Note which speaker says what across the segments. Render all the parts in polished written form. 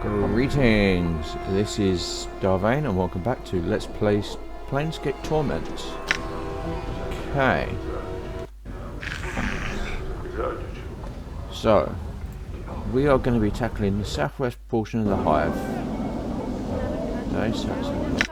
Speaker 1: Greetings, this is Vane and welcome back to Let's Play Planescape Torment. Okay. So, we are going to be tackling the southwest portion of the hive. Okay, so let's have a look.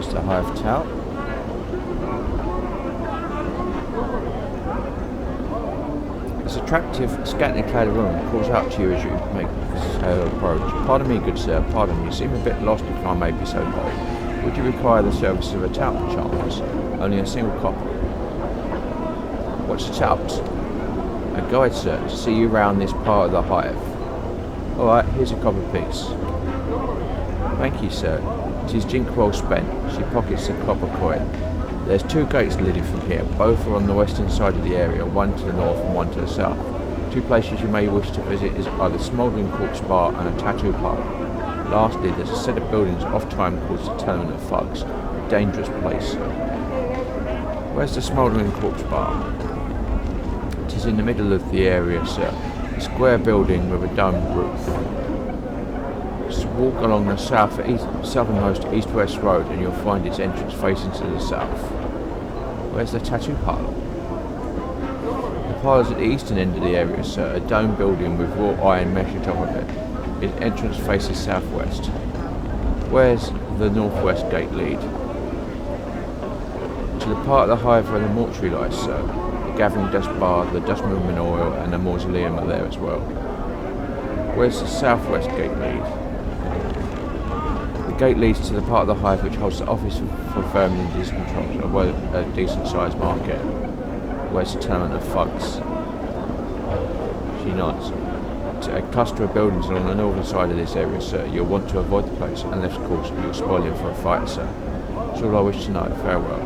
Speaker 1: The hive tout. This attractive, scantily clad woman calls out to you as you make her approach. Pardon me, good sir, pardon, you seem a bit lost if I may be so bold. Would you require the services of a tout perchance? Only a single copper. What's a tout? A guide, sir, to see you round this part of the hive. Alright, here's a copper piece. Thank you, sir. It is jink well spent. She pockets the copper coin. There's two gates leading from here. Both are on the western side of the area, one to the north and one to the south. Two places you may wish to visit are the Smouldering Corpse Bar and a tattoo parlour. Lastly, there's a set of buildings off time called the Tournament of Thugs, a dangerous place. Where's the Smouldering Corpse Bar? It is in the middle of the area, sir. A square building with a domed roof. Just walk along the southernmost east-west road and you'll find its entrance facing to the south. Where's the tattoo parlour? The parlour's at the eastern end of the area, sir, a domed building with wrought iron mesh atop of it. Its entrance faces southwest. Where's the northwest gate lead? To the part of the hive where the mortuary lies, sir. The gathering dust bar, the dust memorial and the mausoleum are there as well. Where's the southwest gate lead? The gate leads to the part of the hive which holds the office for vermin and disease control, a decent sized market. Where's the Tournament of Thugs? She nods. A cluster of buildings along the northern side of this area, sir. You'll want to avoid the place, unless of course you'll spoil him for a fight, sir. That's all I wish to know. Farewell.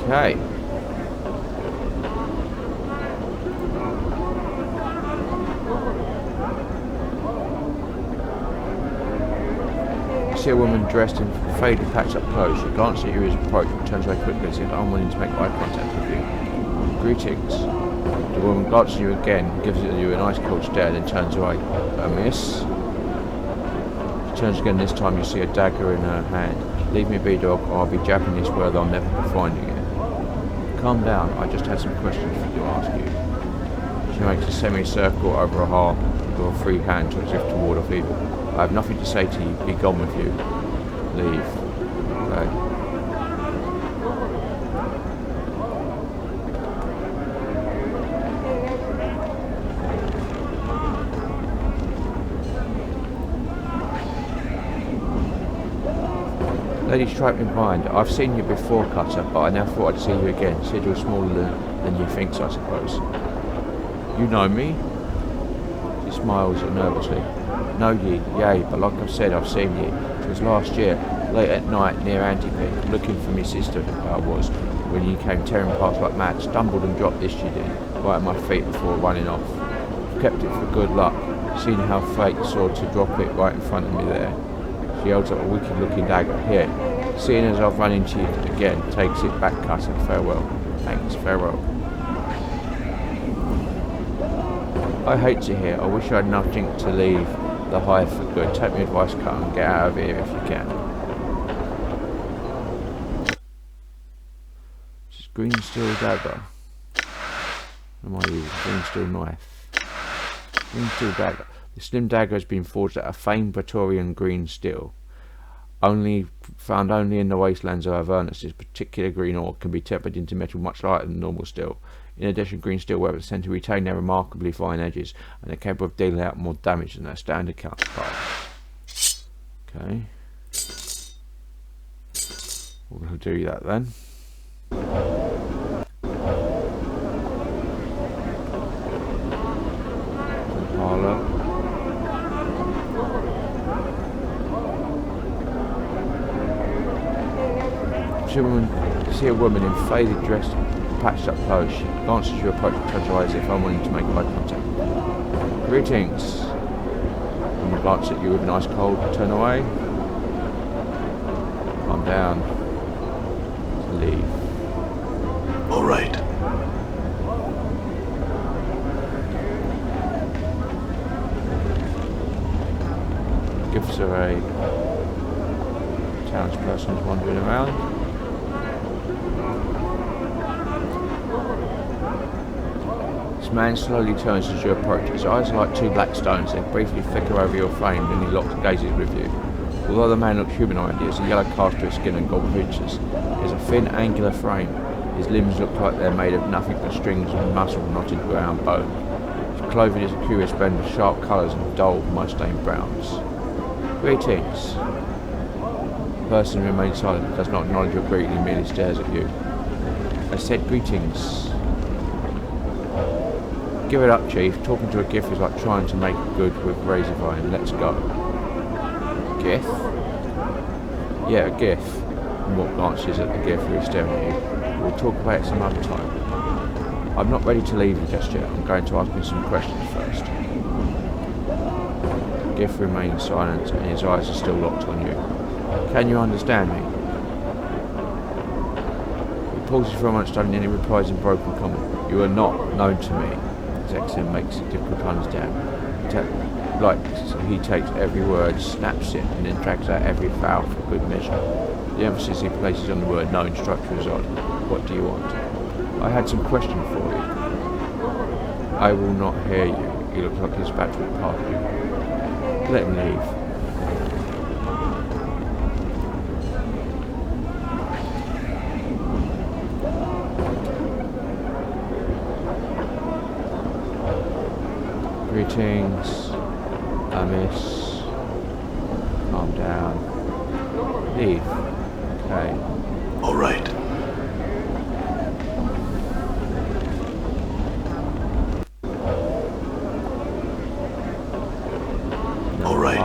Speaker 1: Okay. See a woman dressed in faded, patched-up clothes. She glances at you as you approach, but turns away quickly as if unwilling to make eye contact with you. Greetings. The woman glances at you again, gives you a nice cold stare, then turns away. Miss? She turns again. This time you see a dagger in her hand. Leave me be, dog, or I'll be jabbing this where they'll never be finding it. Calm down. I just had some questions for you to ask you. She makes a semicircle over her heart with a free hand as if to ward off evil. I have nothing to say to you. Be gone with you. Leave. Okay. Lady striped in behind. I've seen you before, Cutter, but I now thought I'd see you again. Said you're smaller than you think, I suppose. You know me? She smiles nervously. Know ye, yea, but like I've said, I've seen ye. It was last year, late at night near Antipe, looking for me sister, I was, when ye came tearing past like mad, stumbled and dropped this she did, right at my feet before running off. I've kept it for good luck, seen how fate saw to drop it right in front of me there. She holds up a wicked looking dagger. Here, seeing as I've run into you again, takes it back, Cutter. Farewell. Thanks, farewell. I hate to hear, I wish I had nothing to leave the hive for good. Take my advice, cut and get out of here if you can. This is green steel dagger. What am I using? Green steel knife. Green steel dagger. The slim dagger has been forged out of famed Praetorian green steel. Found only in the wastelands of Avernus, this particular green ore can be tempered into metal much lighter than normal steel. In addition, green steel weapons tend to retain their remarkably fine edges, and are capable of dealing out more damage than their standard counterparts. Okay. We're going to do that then. Parlour. You see a woman in faded dress, patched up clothes. She glances you approach and touches her eyes as if unwilling to make eye contact. Greetings. Woman glances at you with an ice cold, turn away. Calm down. Leave.
Speaker 2: All right.
Speaker 1: Gives her a townsperson who's wandering around. This man slowly turns as you approach. His eyes are like two black stones. They briefly flicker over your frame, then he locks gazes with you. Although the man looks humanoid, he has a yellow cast to his skin and gold features. He has a thin, angular frame. His limbs look like they're made of nothing but strings of muscle knotted around bone. His clothing is a curious blend of sharp colours and dull, mud-stained browns. Greetings. The person remains silent, does not acknowledge your greeting, he merely stares at you. I said greetings. Give it up, Chief. Talking to a GIF is like trying to make good with Razor Vane. Let's go. GIF? Yeah, a GIF. Mort glances at the GIF who is staring at you. We'll talk about it some other time. I'm not ready to leave you just yet. I'm going to ask you some questions first. GIF remains silent and his eyes are still locked on you. Can you understand me? He pauses for a moment, studying any replies in broken comment. You are not known to me. His accent makes it difficult to understand. He takes every word, snaps it, and then drags out every vowel for good measure. The emphasis he places on the word known strikes you as odd. What do you want? I had some questions for you. I will not hear you. He looks like he's about to walk past you. Let him leave. Greetings. Miss. Calm down. Leave. Okay.
Speaker 2: All right. All right.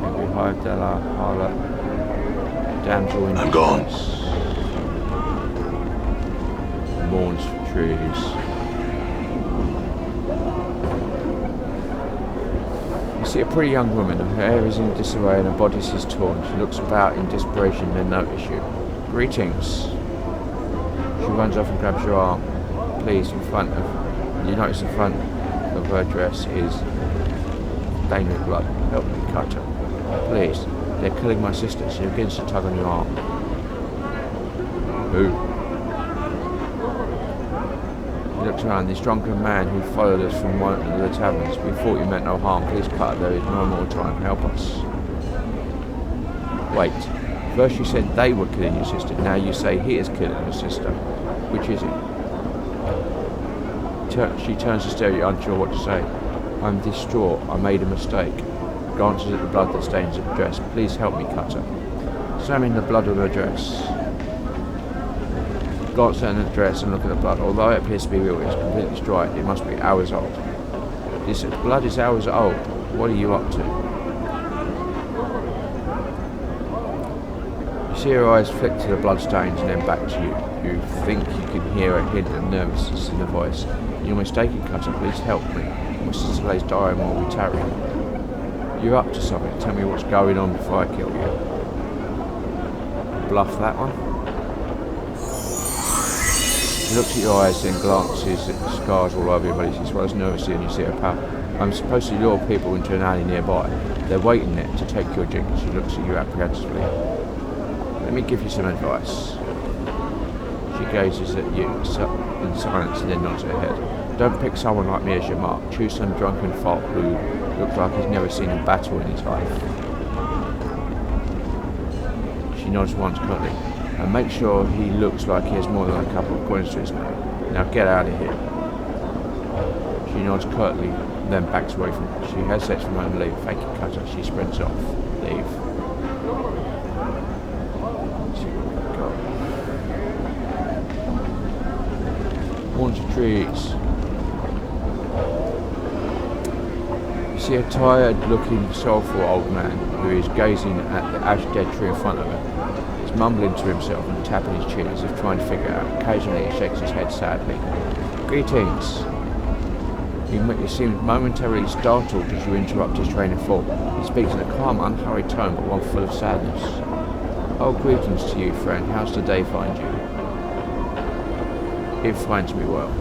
Speaker 1: Every hive della harlot. Damsel in
Speaker 2: I'm gone.
Speaker 1: Mourns for trees. You see a pretty young woman. Her hair is in disarray and her bodice is torn. She looks about in desperation, then notice you. Greetings. She runs off and grabs your arm. Please, in front of... You notice the front of her dress is stained with blood. Help me cut her. Please. They're killing my sister. She begins to tug on your arm. Who? He looks around. This drunken man who followed us from one of the taverns. We thought you meant no harm. Please cut her. There is no more time. Help us. Wait. First you said they were killing your sister. Now you say he is killing your sister. Which is it? She turns to stare at you, unsure what to say. I'm distraught. I made a mistake. Glances at the blood that stains her dress. Please help me cut her. Examine the blood on her dress. Glance at the dress and look at the blood. Although it appears to be real, it's completely dried. It must be hours old. This blood is hours old. What are you up to? You see her eyes flick to the blood stains and then back to you. You think you can hear a hint of nervousness in her voice. You're mistaken, Cutter. Please help me. My sister lays dying while we tarry. You're up to something. Tell me what's going on before I kill you. Bluff that one. She looks at your eyes, then glances at the scars all over your body. She swallows nervously and you see her pout. I'm supposed to lure people into an alley nearby. They're waiting there to take your drink. She looks at you apprehensively. Let me give you some advice. She gazes at you in silence and then nods her head. Don't pick someone like me as your mark. Choose some drunken folk who looks like he's never seen a battle in his life. She nods once curtly. And make sure he looks like he has more than a couple of coins to his name. Now get out of here. She nods curtly, then backs away from him. She hesitates for a moment to leave. Thank you, Cutter. She sprints off. Leave. Haunted trees. You see a tired-looking, sorrowful old man who is gazing at the ash-dead tree in front of him. He's mumbling to himself and tapping his chin as if trying to figure it out. Occasionally he shakes his head sadly. Greetings. He seems momentarily startled as you interrupt his train of thought. He speaks in a calm, unhurried tone, but one full of sadness. Oh, greetings to you, friend. How's the day find you? It finds me well.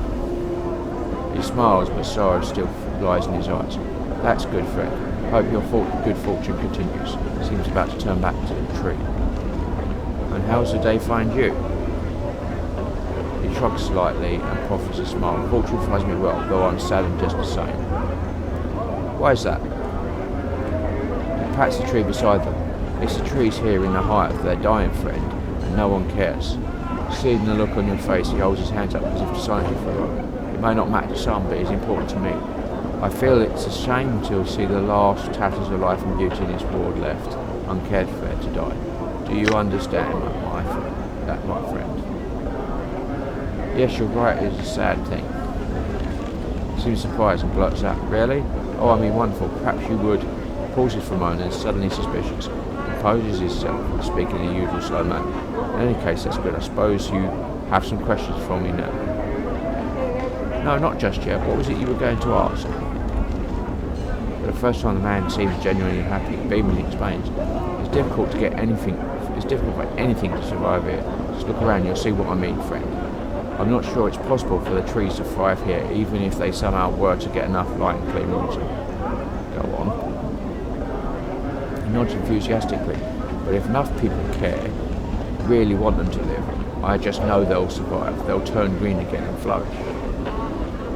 Speaker 1: He smiles, but sorrow still lies in his eyes. That's good, friend. Hope your good fortune continues. Seems about to turn back to the tree. And how's the day find you? He shrugs slightly and proffers a smile. Fortune finds me well, though I'm saddened just the same. Why is that? He pats the tree beside them. It's the trees here in the height of their dying friend, and no one cares. Seeing the look on your face, he holds his hands up as if to silence you for a moment. It may not matter to some, but it's important to me. I feel it's a shame to see the last tatters of life and beauty in this world left, uncared for, to die. Do you understand, my friend? Yes, you're right, it's a sad thing. He seems surprised and blurts out, really? Oh, I mean wonderful, perhaps you would. Pauses for a moment and suddenly suspicious. Composes himself, speaking in the usual slow manner. In any case, that's good. I suppose you have some questions for me now. No, not just yet. What was it you were going to ask? For the first time, the man seems genuinely happy. Beamingly explains, it's difficult for anything to survive here. Just look around, you'll see what I mean, friend. I'm not sure it's possible for the trees to thrive here, even if they somehow were to get enough light and clean water. Go on. He nods enthusiastically, but if enough people care, really want them to live, I just know they'll survive. They'll turn green again and flourish.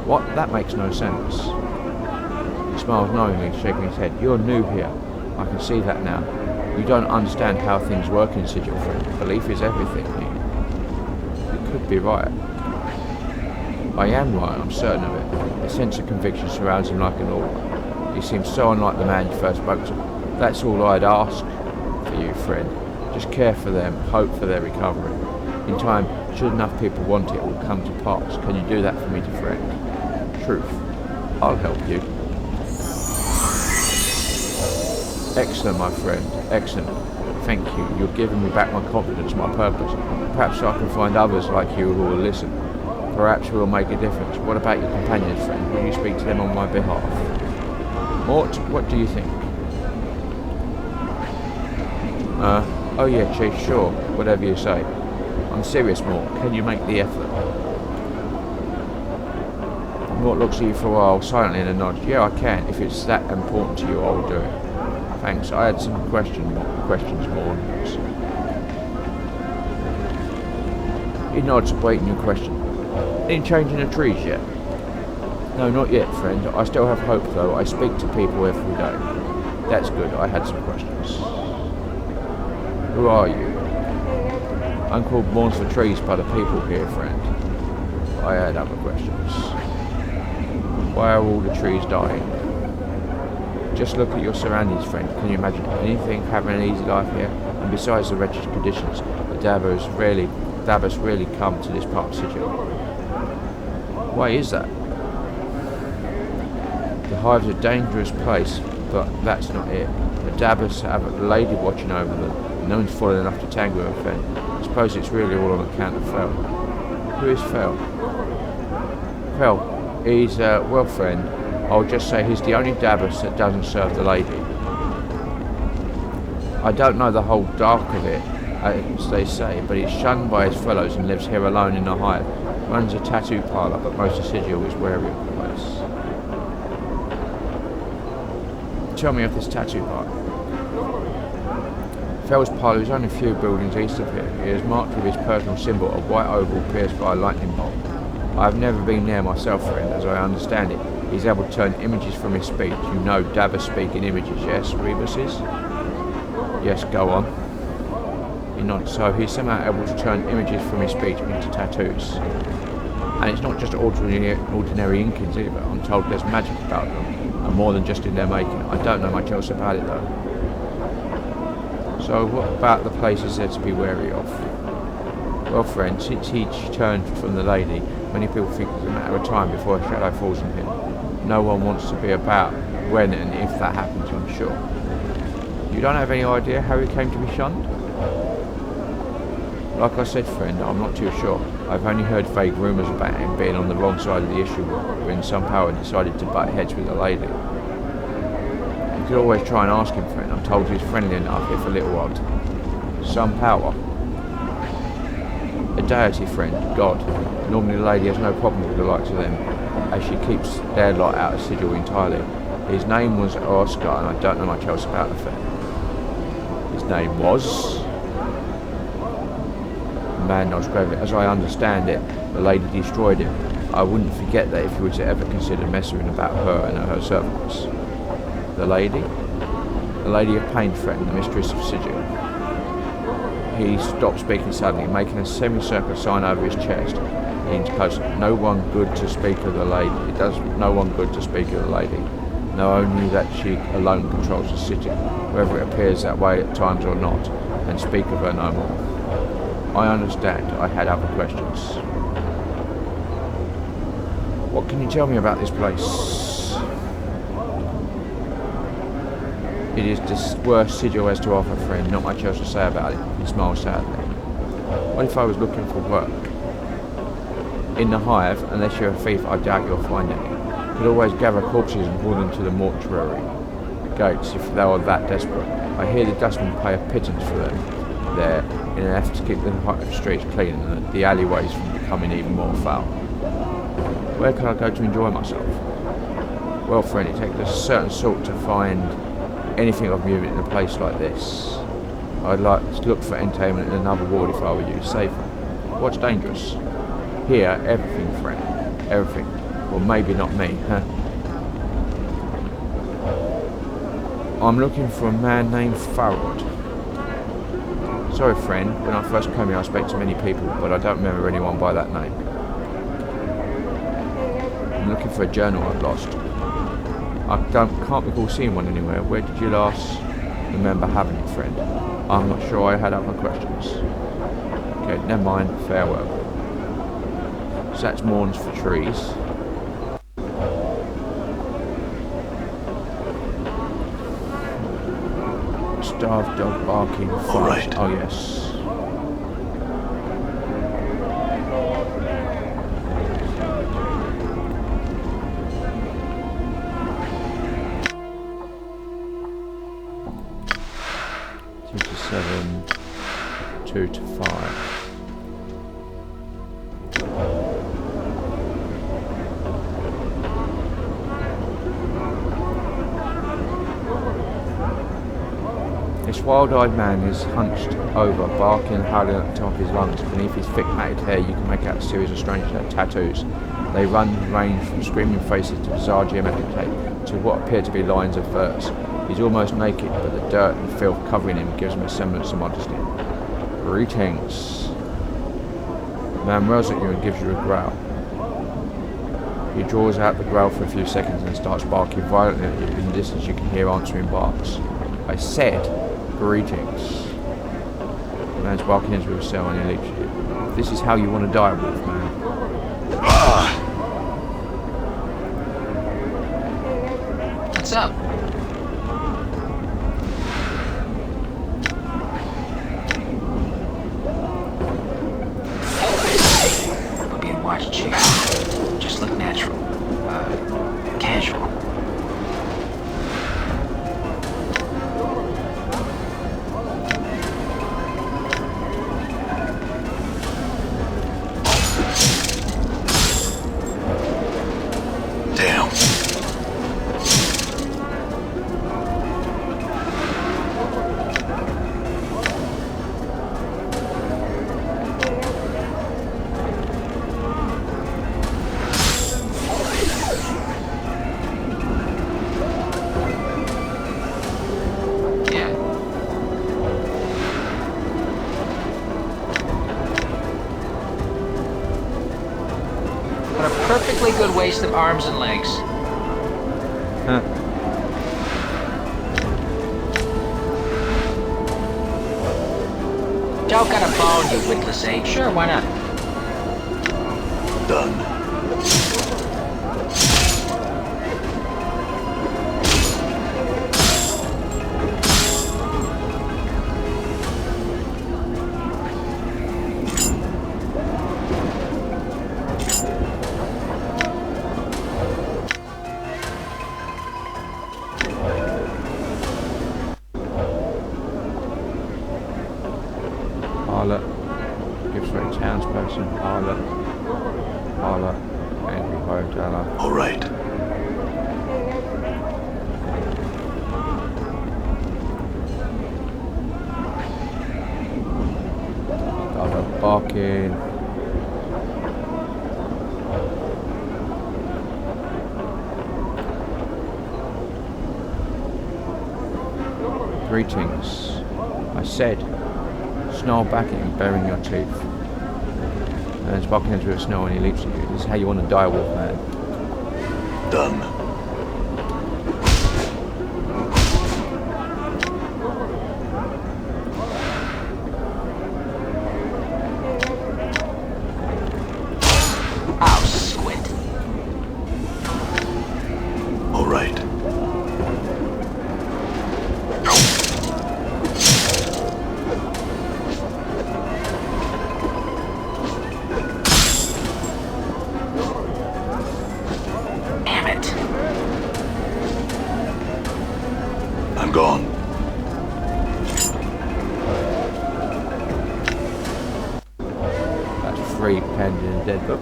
Speaker 1: What? That makes no sense. He smiles knowingly, shaking his head. You're new here. I can see that now. You don't understand how things work in Sigil, friend. Belief is everything here. You could be right. I am right, I'm certain of it. A sense of conviction surrounds him like an aura. He seems so unlike the man you first spoke to. That's all I'd ask for you, friend. Just care for them, hope for their recovery. In time, should enough people want it, will come to pass. Can you do that for me, to friend? Truth. I'll help you. Excellent, my friend. Excellent. Thank you. You're giving me back my confidence, my purpose. Perhaps I can find others like you who will listen. Perhaps we'll make a difference. What about your companions, friend? Will you speak to them on my behalf? Morte, what do you think? Oh yeah, Chief, sure. Whatever you say. I'm serious, Morte. Can you make the effort? Morte looks at you for a while, silently, and nods. Yeah, I can. If it's that important to you, I'll do it. Thanks. I had some questions, Morte. He nods, waiting your question. Any change in the trees yet? No, not yet, friend. I still have hope, though. I speak to people every day. That's good. I had some questions. Who are you? I'm called Mourns for Trees by the people here, friend. I had other questions. Why are all the trees dying? Just look at your surroundings, friend. Can you imagine anything having an easy life here? And besides the wretched conditions, the Davos really come to this part of Sigil. Why is that? The Hive's a dangerous place, but that's not it. The Davos have a lady watching over them. No one's fallen enough to tangle with Vane. I suppose it's really all on account of Fel. Who is Fel? Fel, he's, well, friend, I'll just say he's the only Davos that doesn't serve the lady. I don't know the whole dark of it, as they say, but he's shunned by his fellows and lives here alone in the Hive. Runs a tattoo parlour, but most of Sigil is wary of the place. Tell me of this tattoo parlour. Fel's parlour is only a few buildings east of here. It is marked with his personal symbol, a white oval pierced by a lightning bolt. I have never been there myself, friend. As I understand it, he's able to turn images from his speech. You know Davos speak in images, yes, Rebus is? Yes, go on. He nods. So he's somehow able to turn images from his speech into tattoos. And it's not just ordinary inkings either. I'm told there's magic about them, and more than just in their making. I don't know much else about it though. So what about the places they're to be wary of? Well, friend, since he turned from the lady, many people think it's a matter of time before a shadow falls on him. No one wants to be about when and if that happens, I'm sure. You don't have any idea how he came to be shunned? Like I said, friend, I'm not too sure. I've only heard vague rumours about him being on the wrong side of the issue when some power decided to butt heads with a lady. You could always try and ask him, friend. I'm told he's friendly enough, if a little odd. Some power. A deity, friend, God. Normally the lady has no problem with the likes of them, as she keeps their lot out of Sigil entirely. His name was Oscar, and I don't know much else about the thing. His name was... The man nods gravely. As I understand it, the lady destroyed him. I wouldn't forget that if you were to ever consider messing about her and her servants. The lady? The lady of pain, friend, the mistress of Sigil. He stopped speaking suddenly, making a semicircular sign over his chest. He leans closer. No one good to speak of the lady. It does no one good to speak of the lady. Know only that she alone controls the city, whether it appears that way at times or not, and speak of her no more. I understand. I had other questions. What can you tell me about this place? It is the worst Sigil has to offer, friend. Not much else to say about it. He smiles sadly. What if I was looking for work? In the hive, unless you're a thief, I doubt you'll find any. You could always gather corpses and haul them to the mortuary gates if they are that desperate. I hear the dustmen pay a pittance for them there in an effort to keep the streets clean and the alleyways from becoming even more foul. Where can I go to enjoy myself? Well, friend, it takes a certain sort to find anything of movement in a place like this. I'd like to look for entertainment in another ward if I were you, safer. What's dangerous? Here, everything, friend. Everything. Well, maybe not me, huh? I'm looking for a man named Farrod. Sorry, friend. When I first came here, I spoke to many people, but I don't remember anyone by that name. I'm looking for a journal I've lost. I can't recall seeing one anywhere. Where did you last remember having it, friend? I'm not sure. I had other questions. Okay, never mind. Farewell. So that's Mourns for Trees. Starved dog barking.
Speaker 2: All right.
Speaker 1: Oh yes. Seven, 2 to 5. This wild-eyed man is hunched over, barking and howling at the top of his lungs. Beneath his thick matted hair you can make out a series of strange tattoos. They range from screaming faces to bizarre geometric tape to what appear to be lines of verse. He's almost naked, but the dirt and filth covering him gives him a semblance of modesty. Greetings. The man whirls at you and gives you a growl. He draws out the growl for a few seconds and starts barking violently at you. In the distance you can hear answering barks. I said, greetings. The man's barking into a cell and he leaps at you. This is how you want to die, Wolfman.
Speaker 3: What's up? We're being watched here. Just look natural. Casual. Perfectly good waste of arms and legs.
Speaker 1: Huh.
Speaker 3: Joe got a bone, you witless ape. Sure, why not?
Speaker 2: Done.
Speaker 1: fella.
Speaker 2: All right.
Speaker 1: Started barking. Greetings. I said, snarl back at him, baring your teeth. And it's barking into a snarl and he leaps at you. This is how you want to die, Wolfman.
Speaker 2: Done.
Speaker 3: Oh, squint.
Speaker 2: All right.
Speaker 3: Damn it.
Speaker 2: I'm gone.
Speaker 1: That's 3 pens in a dead book.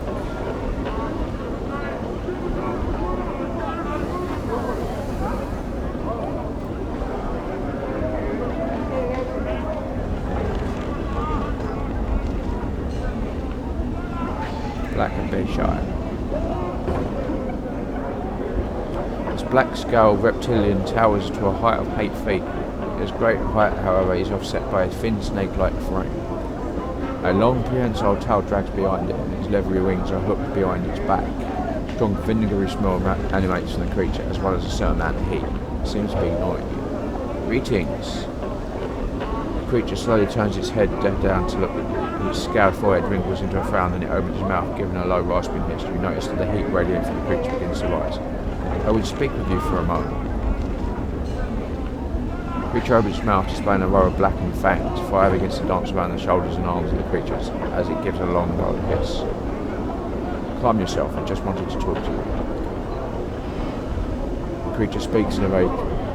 Speaker 1: Black and Bayshire. This black scaled reptilian towers to a height of 8 feet. His great height, however, is offset by a thin snake-like frame. A long prehensile tail drags behind it, and its leathery wings are hooked behind its back. Strong vinegary smell animates from the creature, as well as a certain amount of heat. It seems to be ignoring you. Greetings. The creature slowly turns its head down to look at you. Its scowled forehead wrinkles into a frown, and it opens its mouth, giving a low rasping hiss. You notice that the heat radiating from the creature begins to rise. I will speak with you for a moment. The creature opens its mouth, displaying a row of blackened fangs, fire begins to dance around the shoulders and arms of the creature as it gives a long, low hiss. Calm yourself, I just wanted to talk to you. The creature speaks in a very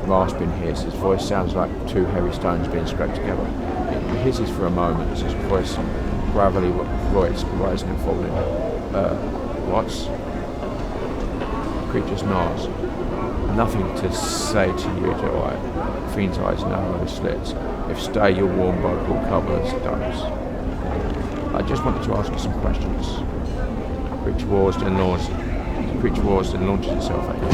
Speaker 1: rasping hiss. His voice sounds like 2 heavy stones being scraped together. It hisses for a moment as his voice, gravelly voice, rising and falling. What's? The creature snarls. Nothing to say to you, do I? The fiend's eyes narrow slits. If stay, your warm boat will cover the stones. I just wanted to ask you some questions. The creature roars and launches itself at you.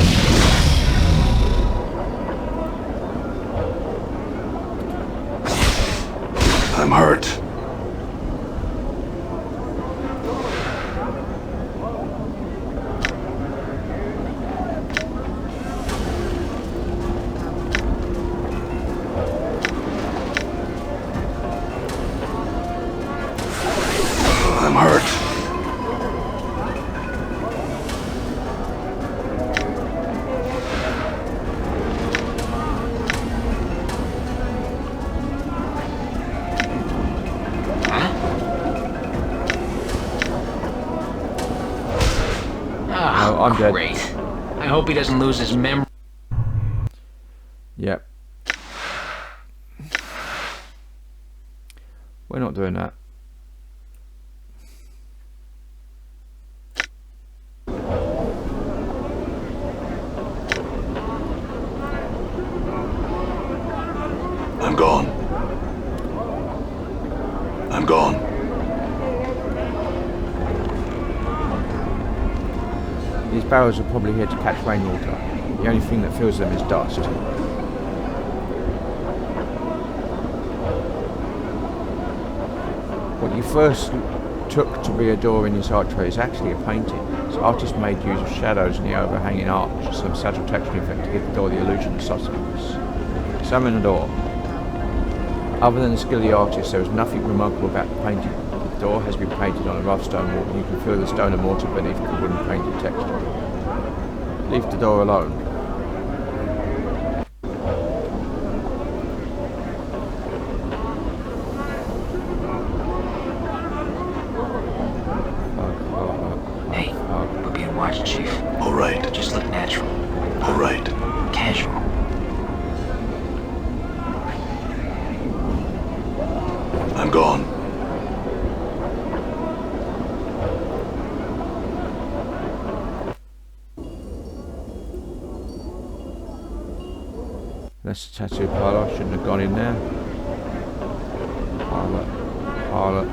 Speaker 2: I'm hurt. I'm hurt.
Speaker 3: Oh,
Speaker 1: I'm dead.
Speaker 3: great. I hope he doesn't lose his memory.
Speaker 1: Yep. We're not doing that.
Speaker 2: I'm gone. I'm gone.
Speaker 1: These barrels are probably here to catch rainwater. The only thing that fills them is dust. What you first took to be a door in this archway is actually a painting. This artist made use of shadows in the overhanging arch, some subtle texture effect to give the door the illusion of substance. Examine the door. Other than the skill of the artist, there is nothing remarkable about the painting. The door has been painted on a rough stone wall, and you can feel the stone and mortar beneath the wooden painted texture. Leave the door alone.
Speaker 3: Hey, we're being watched, Chief.
Speaker 2: All right.
Speaker 3: Just look natural.
Speaker 2: All right.
Speaker 3: Casual.
Speaker 2: I'm gone.
Speaker 1: That's the tattoo parlour. I shouldn't have gone in there. Parlour.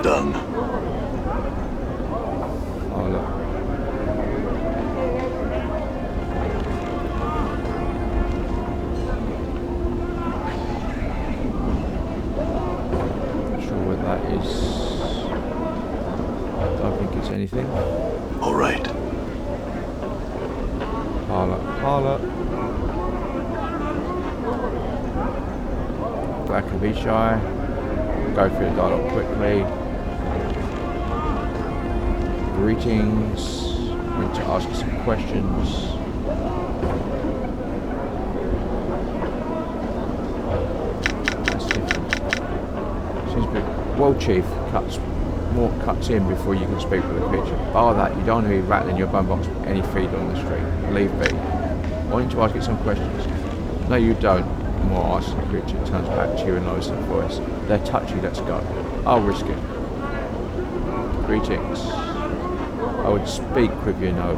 Speaker 2: Done.
Speaker 1: Parlour. Not sure what that is. I don't think it's anything.
Speaker 2: All right.
Speaker 1: Parlour. Black and be shy. Go through the dialogue quickly. Greetings. Went to ask some questions. That's different. Seems a bit. Well, Chief, more cuts in before you can speak with the creature. Bar that, you don't want to be rattling your bum box with any feed on the street. Leave be. Wanting to ask you some questions. No, you don't. More asks the creature turns back to you and lowers their voice. They're touchy, let's go. I'll risk it. Greetings. I would speak with you, no.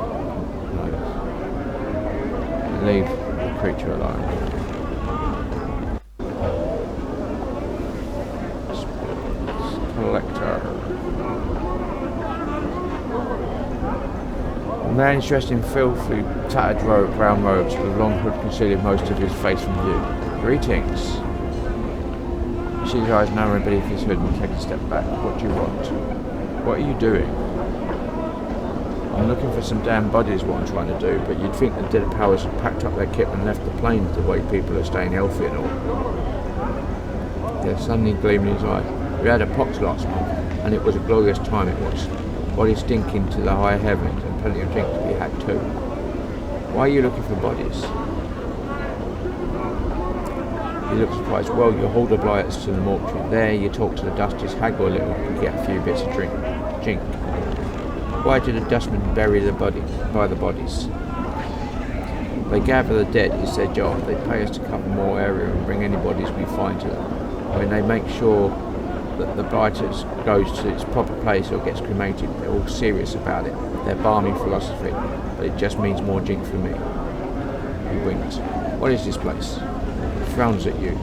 Speaker 1: Leave the creature alone. Collector. A man dressed in filthy, tattered brown robes with a long hood concealing most of his face from view. Greetings. He sees his eyes narrowing beneath his hood and takes a step back. What do you want? What are you doing? I'm looking for some damn bodies, what I'm trying to do, but you'd think the dead powers had packed up their kit and left the plane the way people are staying healthy and all. There's suddenly gleaming in his eyes. We had a pox last month, and it was a glorious time it was. Bodies stinking to the high heavens, and plenty of drink to be had too. Why are you looking for bodies? He looks surprised. Well, you hold the blights to the mortuary. There you talk to the dusters, haggle a little, and get a few bits of jink. Why do the dustmen bury the bodies? They gather the dead, it's their job. They pay us to cover more area and bring any bodies we find to them. When they make sure that the blighters goes to its proper place or gets cremated, they're all serious about it. Their balmy philosophy, but it just means more jink for me. He winks. What is this place? He frowns at you.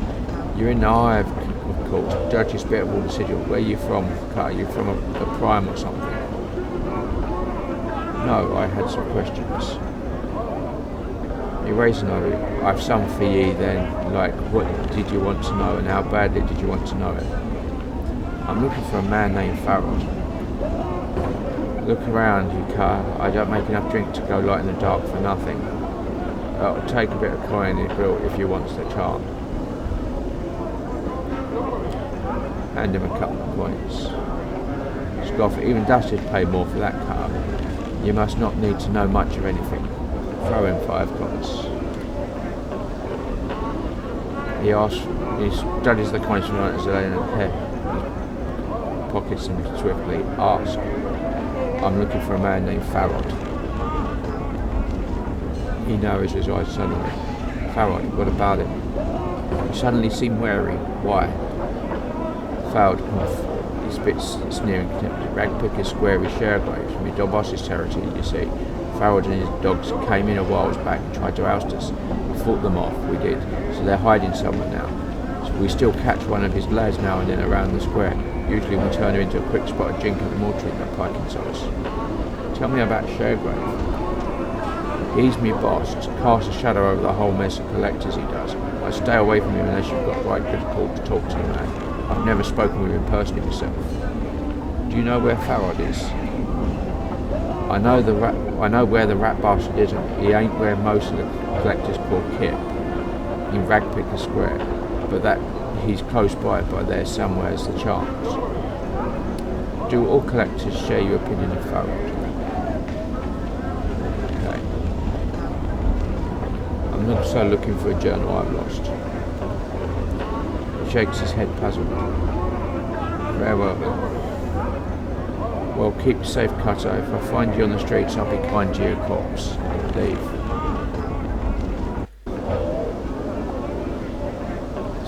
Speaker 1: You're in the hive, of course, dirtiest bit of all the sigil. Where are you from, Car? Are you from a prime or something? No, I had some questions. You raise an eye. I've some for ye then, like what did you want to know and how badly did you want to know it? I'm looking for a man named Farrell. Look around, you car. I don't make enough drink to go light in the dark for nothing. I'll take a bit of coin in the grill if you want the charm. Hand him a couple of coins. Scoff, even dusters pay more for that car. You must not need to know much of anything. Throw in 5 coins. He studies the coins from right as they in head. He pockets them swiftly. Ask. I'm looking for a man named Farrod. He narrows his eyes suddenly. Farrod, what about him? You suddenly seem wary. Why? Farrod, he spits sneering contempt. Ragpick is square with Sharegraves from your boss's territory, you see. Farrod and his dogs came in a while back and tried to oust us. We fought them off, we did. So they're hiding somewhere now. So we still catch one of his lads now and then around the square. Usually we turn him into a quick spot of drink at the mortuary by piking sauce. Tell me about Sharegrave. He's me boss, to cast a shadow over the whole mess of collectors he does. I stay away from him unless you've got right good call to talk to the man. I've never spoken with him personally myself. Do you know where Farrod is? I know where the rat bastard is, and he ain't where most of the collectors call Kip, in Ragpicker Square, but that he's close by there somewhere as the chance. Do all collectors share your opinion of Farrod? Okay. I'm also looking for a journal I've lost. He shakes his head puzzled. Very well then. Well, keep a safe cutter. If I find you on the streets, I'll be kind to your corpse. Leave.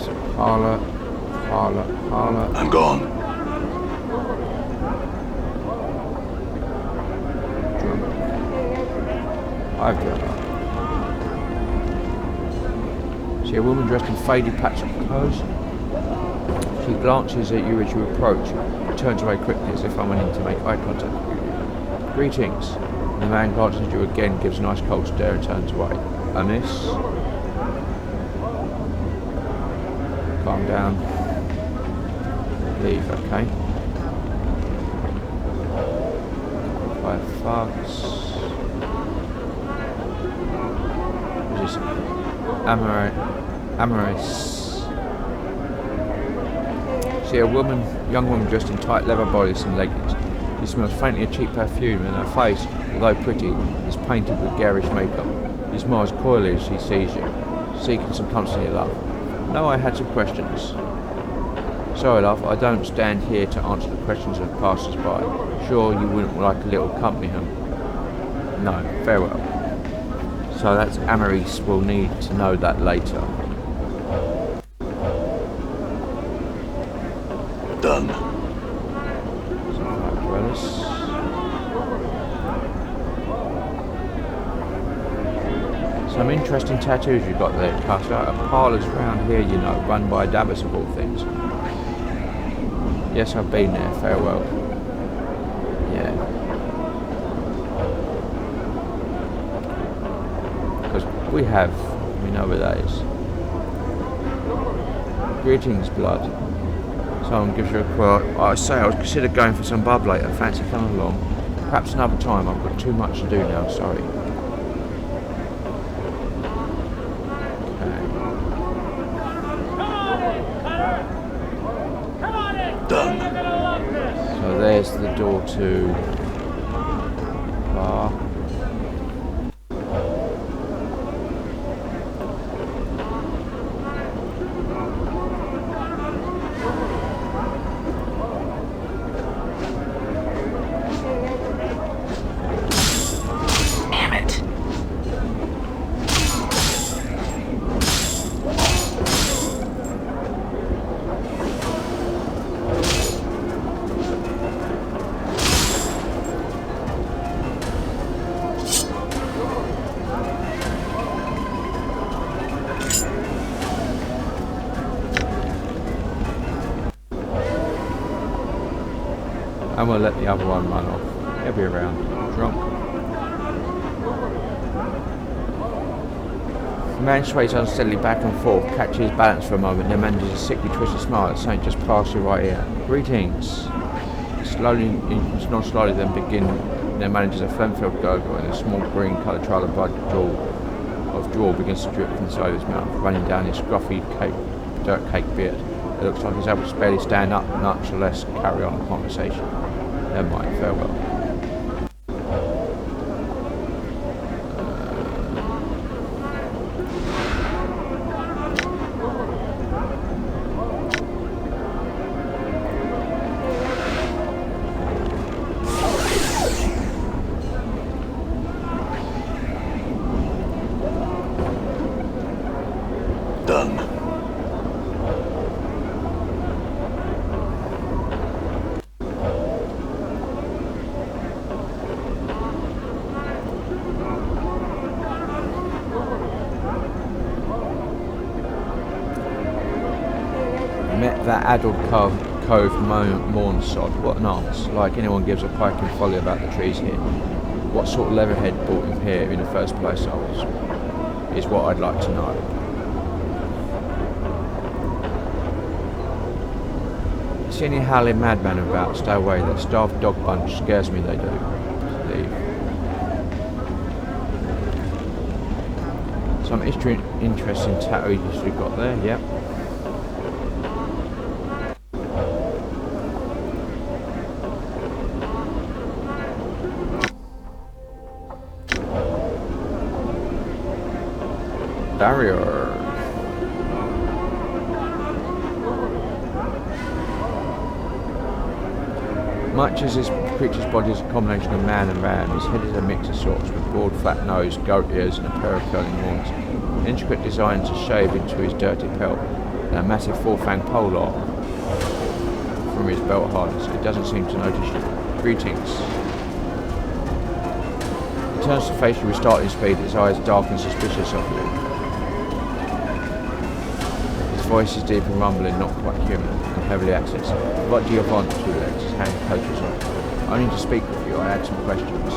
Speaker 1: So, parlour.
Speaker 2: I'm gone.
Speaker 1: Drummer. I've done that. See a woman dressed in faded patch of clothes. She glances at you as you approach, but turns away quickly as if unwilling to make eye contact with you. Greetings. The man glances at you again, gives a nice cold stare and turns away. Miss? Calm down. Leave, okay. 5 fucks. What is this? Amaris. See a young woman dressed in tight leather bodice and leggings. She smells faintly of cheap perfume and her face, although pretty, is painted with garish makeup. She smiles coyly as she sees you, seeking some comfort in your love. No, I had some questions. Sorry, love, I don't stand here to answer the questions of passers-by. Sure, you wouldn't like a little company home? No, farewell. So that's Amaris. We'll need to know that later.
Speaker 2: Done.
Speaker 1: Some interesting tattoos you've got there, Custer. A parlour's around here, you know, run by Davos of all things. Yes, I've been there. Farewell. Yeah. Because we know where that is. Greetings, blood. Someone gives you a quote. I say I would consider going for some bub later. Fancy coming along? Perhaps another time. I've got too much to do now. Sorry.
Speaker 2: Done.
Speaker 1: So there's the door to bar.
Speaker 3: Damn it.
Speaker 1: And we'll let the other one run off. He'll be around. Drunk. The man sways unsteadily back and forth, catches his balance for a moment, then manages a sickly twisted smile at something just past your right ear. Greetings. Slowly, then manages a phlegm-filled gurgle and a small green-coloured trail of blood draw begins to drip from the side of his mouth, running down his scruffy dirt-caked beard. It looks like he's able to barely stand up, much less carry on a conversation. Never mind, farewell.
Speaker 2: Done.
Speaker 1: Met that addled cove morn sod. What an arse. Like anyone gives a piking folly about the trees here. What sort of leatherhead brought him here in the first place, is what I'd like to know. See any howling madman about? Stay away. That starved dog bunch scares me, they do. Leave. Some interesting tattoos we've got there, yep. Barrier. Much as this creature's body is a combination of man and ram, his head is a mix of sorts, with broad flat nose, goat ears and a pair of curling horns. Intricate designs are shaved into his dirty pelt, and a massive four-fanged polearm from his belt harness. It doesn't seem to notice you. Greetings. He turns to face you with startling speed, his eyes dark and suspicious of you. voice is deep and rumbling, not quite human, and heavily accented. What do you want, Two Legs? His hand closes on. I need to speak with you. I had some questions.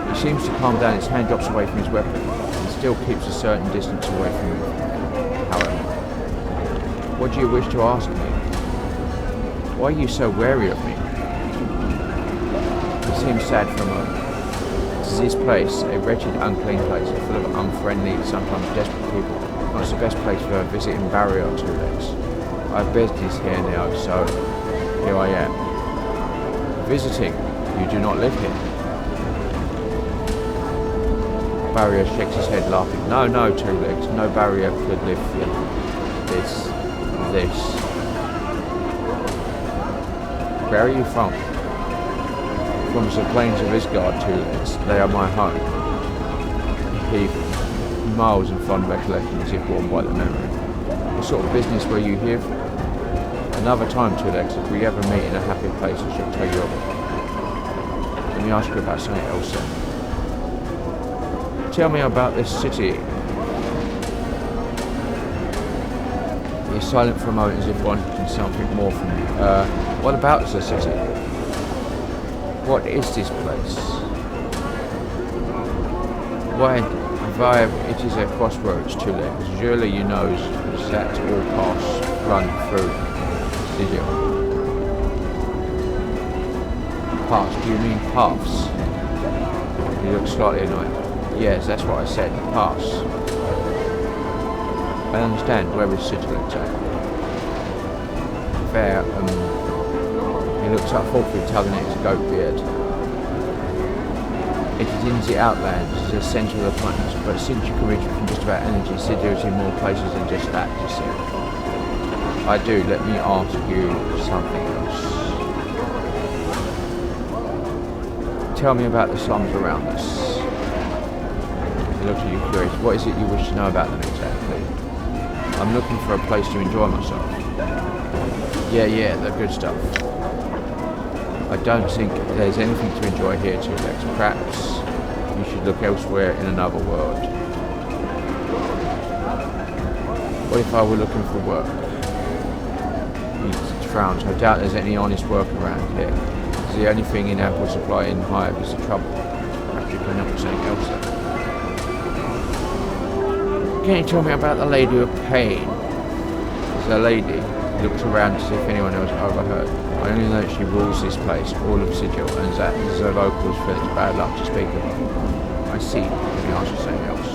Speaker 1: He seems to calm down. His hand drops away from his weapon. He still keeps a certain distance away from me. However, what do you wish to ask me? Why are you so wary of me? He seems sad for a moment. This place, a wretched, unclean place, full of unfriendly, sometimes desperate people. Not the best place for a visiting barrier or Two Legs. I've business here now, so here I am. Visiting? You do not live here. Barrier shakes his head, laughing. No, Two Legs. No barrier could live here. This. Where are you from? From the plains of Isgard, Two Legs. They are my home. He miles in fond recollection as if warmed by the memory. What sort of business were you here for? Another time, Two Legs, if we ever meet in a happy place, I shall tell you of it. Let me ask you about something else then. Tell me about this city. He's silent for a moment as if wanting something more from me. What about the city? What is this place? Why, it is a crossroads, Two Legs. Surely you know that all paths run through Sigil. Paths? Do you mean paths? He looks slightly annoyed. Yes, that's what I said. Paths. I understand. Where is Sigil exactly? Fair. He looks up thoughtfully, tugging at his goat beard. It is in the Outlands, it is the centre of the planet, but since you can reach it from just about energy, Sigil is in more places than just that, you see. I do. Let me ask you something else. Tell me about the slums around us. He looks at you curious. What is it you wish to know about them exactly? I'm looking for a place to enjoy myself. Yeah, the good stuff. I don't think there's anything to enjoy here, Two Legs. Perhaps you should look elsewhere in another world. What if I were looking for work? He frowns. I doubt there's any honest work around here. It's the only thing in Apple Supply in Hive is the trouble. Perhaps you can help something else then. Can you tell me about the Lady of Pain? There's a lady. He looks around to see if anyone else overheard. I only know that she rules this place, all of Sigil, and that the locals feel it's bad luck to speak of her. I see. Let me ask you something else.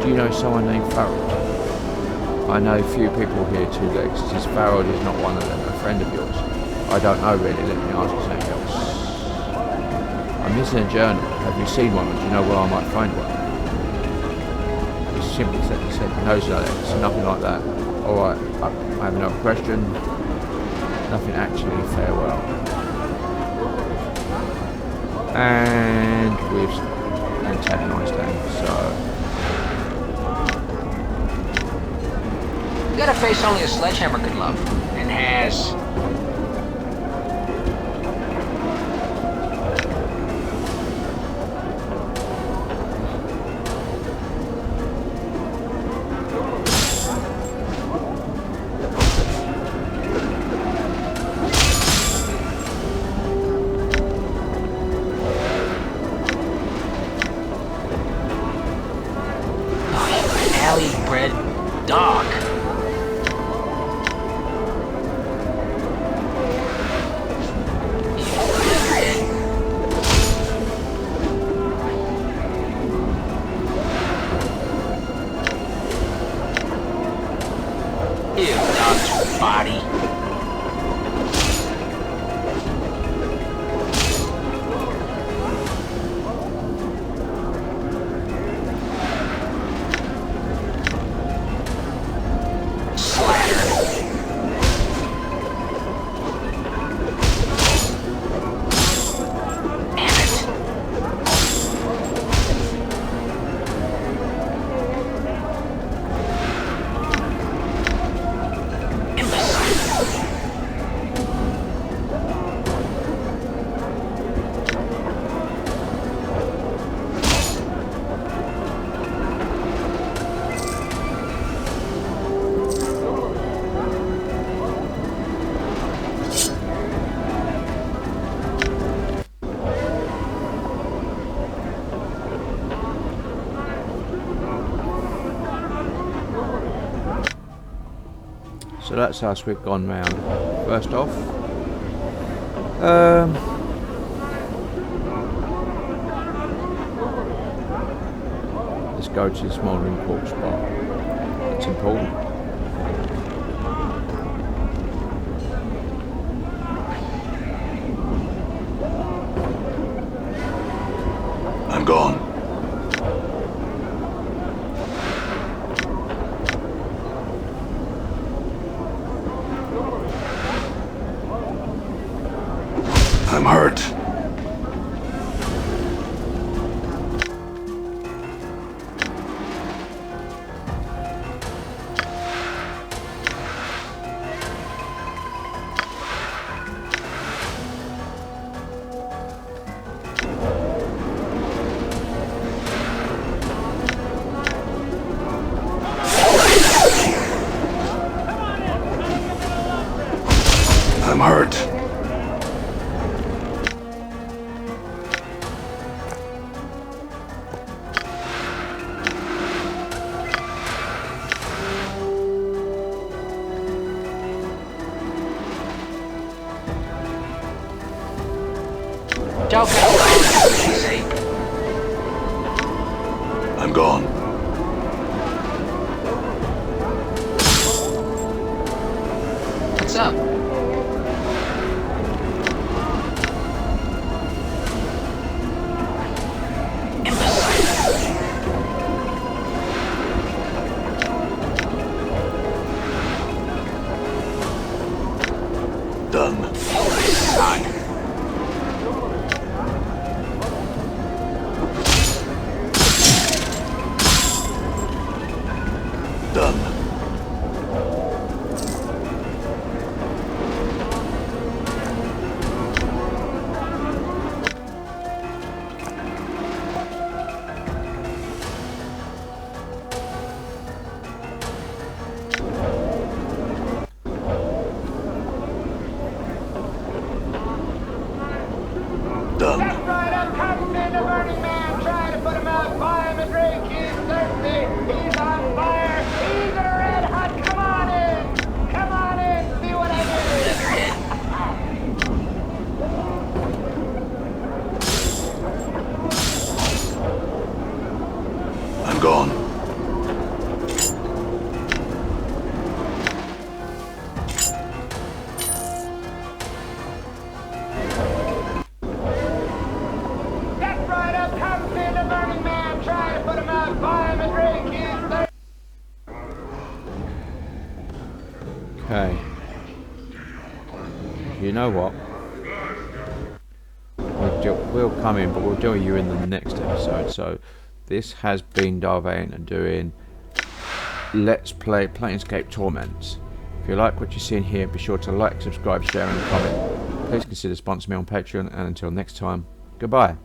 Speaker 1: Do you know someone named Farrell? I know few people here, Two Legs. Since Farrell is not one of them, a friend of yours. I don't know really. Let me ask you something else. I'm missing a journal. Have you seen one? Do you know where I might find one? He simply said, no, it's nothing like that. Alright, I have another question. Nothing actually, farewell. And we've antagonised them, so...
Speaker 3: You got a face only a sledgehammer could love. And has.
Speaker 1: So that's us, we've gone round. First off, let's go to the smouldering corpse spot. It's important.
Speaker 2: I'm gone. I'm hurt. I'm hurt.
Speaker 3: Don't get alone, easy.
Speaker 2: I'm gone.
Speaker 3: What's up?
Speaker 2: Done.
Speaker 3: God.
Speaker 2: Done. Done.
Speaker 4: That's right, I'm Captain the Burning Man, trying to put him out, buy him a drink, he's thirsty, he's on fire, he's a red hot, come on in, see what I did.
Speaker 2: I'm gone.
Speaker 4: That's right, I'm Captain the Burning Man, trying to put him out, buy him a drink, he's thirsty.
Speaker 1: okay. You know what? We'll come in, but we'll do you in the next episode. So this has been Vane doing Let's Play Planescape Torment. If you like what you're seeing here, be sure to like, subscribe, share and comment. Please consider sponsoring me on Patreon, and until next time, goodbye.